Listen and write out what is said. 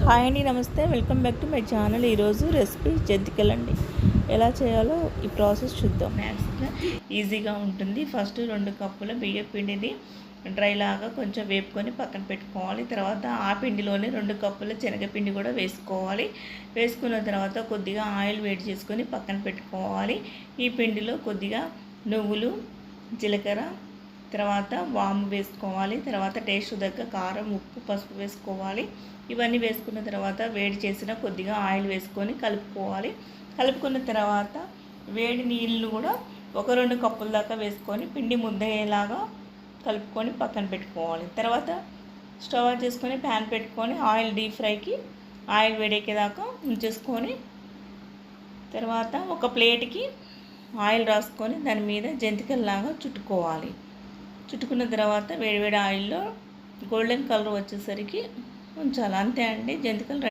Hi అండి, నమస్తే. Welcome back to my channel. ఈరోజు రెసిపీ జంతికలండి. ఎలా చేయాలో ఈ ప్రాసెస్ చూద్దాం. మ్యాక్స్గా ఈజీగా ఉంటుంది. ఫస్ట్ 2 కప్పుల బియ్యం పిండిని డ్రై లాగా కొంచెం వేపుకొని పక్కన పెట్టుకోవాలి. తర్వాత ఆ పిండిలోనే 2 కప్పుల శనగపిండి కూడా వేసుకోవాలి. వేసుకున్న తర్వాత కొద్దిగా ఆయిల్ వేడి చేసుకొని పక్కన పెట్టుకోవాలి. ఈ పిండిలో కొద్దిగా నువ్వులు, జీలకర్ర, తర్వాత వాము వేసుకోవాలి. తర్వాత టేస్ట్ తగ్గ కారం, ఉప్పు, పసుపు వేసుకోవాలి. ఇవన్నీ వేసుకున్న తర్వాత వేడి చేసిన కొద్దిగా ఆయిల్ వేసుకొని కలుపుకోవాలి. కలుపుకున్న తర్వాత వేడి నీళ్ళు కూడా 1-2 కప్పుల దాకా వేసుకొని పిండి ముద్దయ్యేలాగా కలుపుకొని పక్కన పెట్టుకోవాలి. తర్వాత స్టవ్ ఆన్ చేసుకొని ప్యాన్ పెట్టుకొని ఆయిల్ డీప్ ఫ్రైకి ఆయిల్ వేడెక్కేదాకా ఉంచేసుకొని తర్వాత ఒక ప్లేట్కి ఆయిల్ రాసుకొని దాని మీద జంతికల్లాగా చుట్టుకోవాలి. చుట్టుకున్న తర్వాత వేడివేడి ఆయిల్లో గోల్డెన్ కలర్ వచ్చేసరికి ఉంచాలి. అంతే అండి, జంతికలు